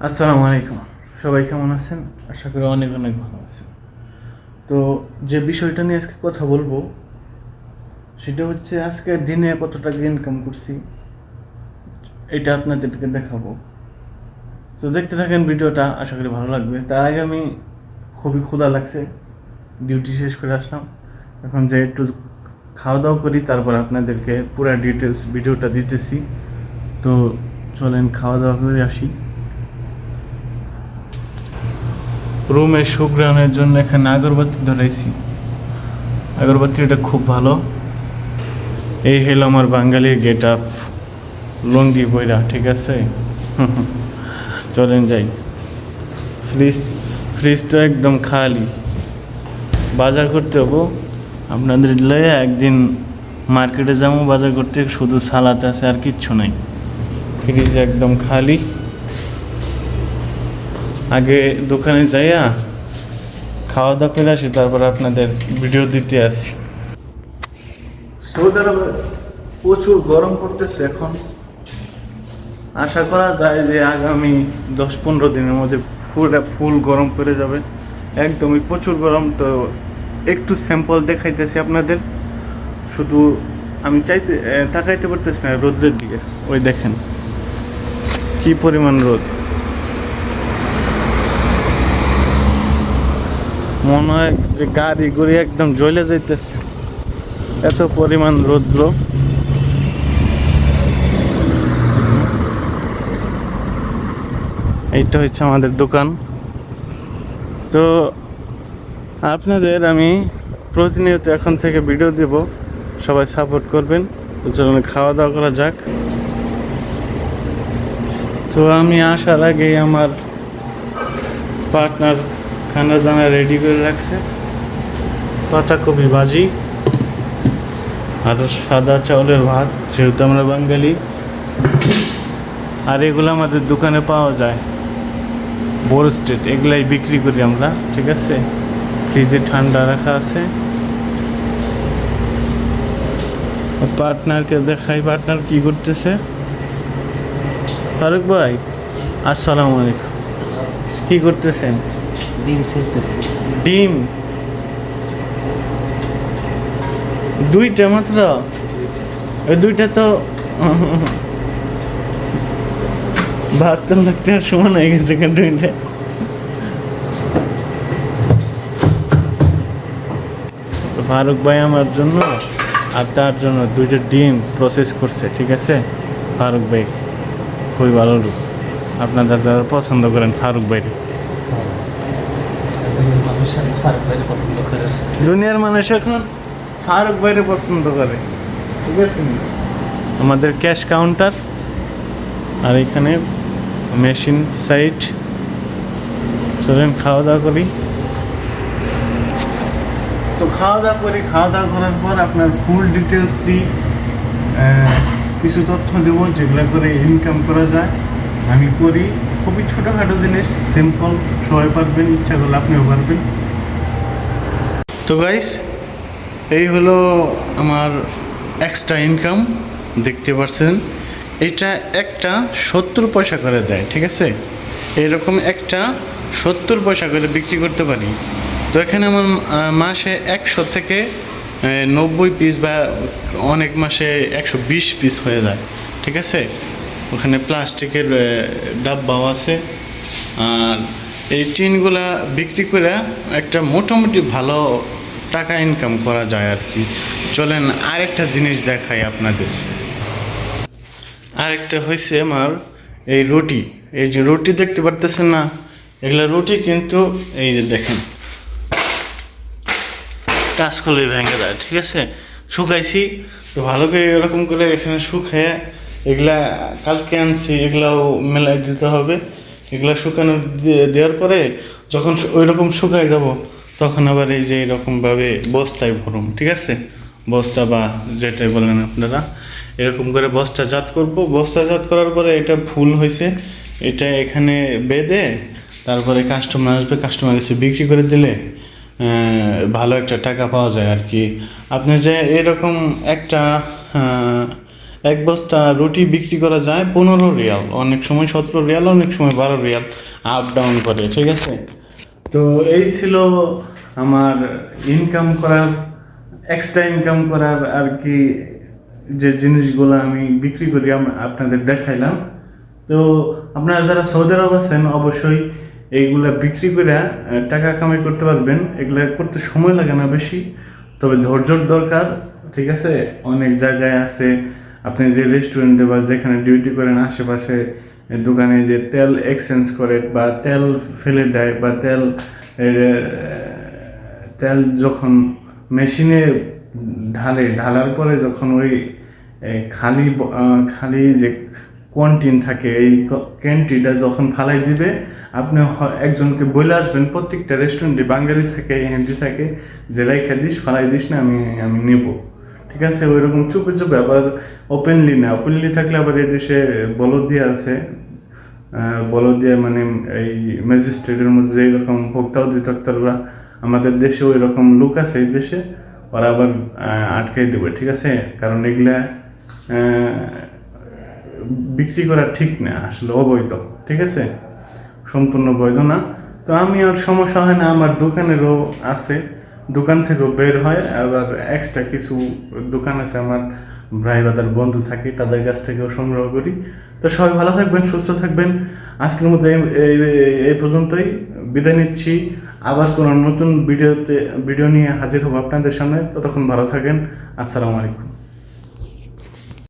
আসসালামু আলাইকুম। সবাই কেমন আছেন? আশা করি অনেক অনেক ভালো আছেন। তো যে বিষয়টা নিয়ে আজকে কথা বলবো সেটা হচ্ছে আজকে দিনে কত টাকা ইনকাম করছি এটা আপনাদেরকে দেখাবো। তো দেখতে থাকেন ভিডিওটা, আশা করি ভালো লাগবে। তার আগে আমি খুবই ক্ষুধা লাগছে, ডিউটি শেষ করে আসলাম, এখন যে একটু খাওয়া দাওয়া করি, তারপর আপনাদেরকে পুরো ডিটেলস ভিডিওটা দিতেছি। তো চলেন খাওয়া দাওয়া করে আসি। রুমে সুগ্রানের জন্য এখানে আগরবাতি ধরাইছি। আগরবাতিটা খুব ভালো। এই হলো আমার বাঙালির গেট আপ, লুঙ্গি বইরা, ঠিক আছে। চলেন যাই। ফ্রিজ তো একদম খালি। বাজার করতে হবো আপনাদের লয়ে, একদিন মার্কেটে যাবো বাজার করতে, শুধু সালাদ আছে আর কিচ্ছু নাই। ফ্রিজ একদম খালি। আগে দোকানে যাইয়া খাওয়া দাওয়া করে আসি, তারপর আপনাদের ভিডিও দিতে আসি। সৌদি আরবে প্রচুর গরম পড়তেছে এখন। আশা করা যায় যে আগামী 10-15 দিনের মধ্যে ফুল গরম পড়ে যাবে, একদমই প্রচুর গরম। তো একটু স্যাম্পল দেখাইতেছি আপনাদের, শুধু আমি তাকাইতে পারতেছি না রোদ্রের দিকে। ওই দেখেন কি পরিমাণ রোদ, মনে হয় যে গাড়ি গুড়ি একদম জ্বলে যাইতেছে, এত পরিমাণ রৌদ্র। এইটা হচ্ছে আমাদের দোকান। তো আপনাদের আমি প্রতিনিয়ত এখন থেকে ভিডিও দেব, সবাই সাপোর্ট করবেন। তো চলুন খাওয়া দাওয়া করা যাক। তো আমি আসার আগেই আমার পার্টনার খানা দানা রেডি করে রাখছে। পাতাকপি ভাজি আর সাদা চাউলের ভাত, যেহেতু আমরা বাঙালি। আর এগুলো আমাদের দোকানে পাওয়া যায়, বোর স্টেট, এগুলাই বিক্রি করি আমরা, ঠিক আছে। ফ্রিজে ঠান্ডা রাখা আছে। পার্টনারকে দেখাই, পার্টনার কি করতেছে। ফারুক ভাই, আসসালামু আলাইকুম। কি করতেছেন? ডিম ছেলতেছি। ডিম দুইটা মাত্র? ওই দুইটা তো বাহাত্তর লাখ টাকার সমান হয়ে গেছে কেন দুইটা? ফারুক ভাই আমার জন্য আর তার জন্য দুইটা ডিম প্রসেস করছে, ঠিক আছে। ফারুক ভাই খুবই ভালো লোক, আপনারা যারা পছন্দ করেন ফারুক ভাই। দুনিয়ার মানুষ এখন ফারুক ভাইরে পছন্দ করে, ঠিক আছে। আমাদের ক্যাশ কাউন্টার আর এখানে মেশিন সাইট। চলেন খাওয়া দাওয়া করি। তো খাওয়া দাওয়া করার পর আপনার ফুল ডিটেলস দিই, কিছু তথ্য দেব যেগুলো করে ইনকাম করা যায়। আমি করি খুবই ছোটোখাটো জিনিস, সিম্পল, সবাই পারবেন, ইচ্ছা করলে আপনিও পারবেন। তো গাইস, এই হলো আমার এক্সট্রা ইনকাম, দেখতে পাচ্ছেন। এটা একটা 70 পয়সা করে দেয়, ঠিক আছে। এইরকম একটা 70 পয়সা করে বিক্রি করতে পারি। তো এখানে আমার মাসে 100 থেকে 90 পিস, বা অনেক মাসে 120 পিস হয়ে যায়, ঠিক আছে। ওখানে প্লাস্টিকের ডাব্বাও আছে। আর এই টিনগুলা বিক্রি করে একটা মোটামুটি ভালো টাকা ইনকাম করা যায় আর কি। চলেন আরেকটা জিনিস দেখাই আপনাদের। আরেকটা হয়েছে আমার এই রুটি। এই যে রুটি দেখতে পারতেছেন না, এগুলা রুটি কিন্তু এই যে দেখেন টাচ করলে ভেঙে যায়, ঠিক আছে। শুকাইছি তো ভালো করে, এরকম করে এখানে শুকায়, এগুলা কালকে আনছি, এগুলাও মেলাই দিতে হবে। এগুলা শুকানো দেওয়ার পরে যখন ওই রকম শুকায় যাব, তখন আবার এই যে এরকমভাবে বস্তায় ভরুম, ঠিক আছে। বস্তা বা যেটাই বলেন আপনারা, এরকম করে বস্তাজাত করব। বস্তাজাত করার পরে এটা ফুল হয়েছে, এটা এখানে বেঁধে তারপরে কাস্টমার আসবে, কাস্টমার কাছে বিক্রি করে দিলে ভালো একটা টাকা পাওয়া যায় আর কি। আপনি যে এরকম একটা এক বস্তা রুটি বিক্রি করা যায় 15 রিয়াল, অনেক সময় 17 রিয়াল, অনেক সময় 12 রিয়াল, আপ ডাউন করে, ঠিক আছে। তো এই ছিল আমার ইনকাম করার, এক্সট্রা ইনকাম করার আর কি যে জিনিসগুলো আমি বিক্রি করি আপনাদের দেখাইলাম। তো আপনারা যারা সৌদি আরব আছেন অবশ্যই এইগুলা বিক্রি করে টাকা কামাই করতে পারবেন। এগুলা করতে সময় লাগে না বেশি, তবে ধৈর্যর দরকার, ঠিক আছে। অনেক জায়গায় আছে আপনি যে রেস্টুরেন্টে বা যেখানে ডিউটি করেন আশেপাশে দোকানে যে তেল এক্সচেঞ্জ করে বা তেল ফেলে দেয় বা তেল যখন মেশিনে ঢালার পরে যখন ওই খালি যে ক্যান্টিন থাকে, এই ক্যান্টিনটা যখন ফালাই দিবে, আপনি একজনকে বলে আসবেন প্রত্যেকটা রেস্টুরেন্টে বাঙালি থাকে, হিন্দি থাকে, যে রেখে দিস, ফালাই দিস না, আমি নেব, ঠিক আছে। ওই রকম চুপে চুপে, আবার ওপেনলি না। ওপেনলি থাকলে আবার এই দেশে বলদিয়া আছে, বলদিয়া মানে এই ম্যাজিস্ট্রেটের মধ্যে যেরকম ভোক্তা অধিদপ্তররা, আমাদের দেশে ওই রকম লোক আছে এই দেশে, ওরা আবার আটকাই দেবে, ঠিক আছে। কারণ এগুলা বিক্রি করা ঠিক না, আসলে অবৈধ, ঠিক আছে, সম্পূর্ণ বৈধ না। তো আমি আর সমস্যা হয় না, আমার দোকানেরও আছে, দোকান থেকেও বের হয়, আবার এক্সট্রা কিছু দোকান আছে আমার ভাই বাদার বন্ধু থাকে, তাদের কাছ থেকেও সংগ্রহ করি। তো সবাই ভালো থাকবেন, সুস্থ থাকবেন। আজকের মতো এই পর্যন্তই বিদায় নিচ্ছি। আবার কোনো নতুন ভিডিও নিয়ে হাজির হবো আপনাদের সামনে। ততক্ষণ ভালো থাকেন। আসসালামু আলাইকুম।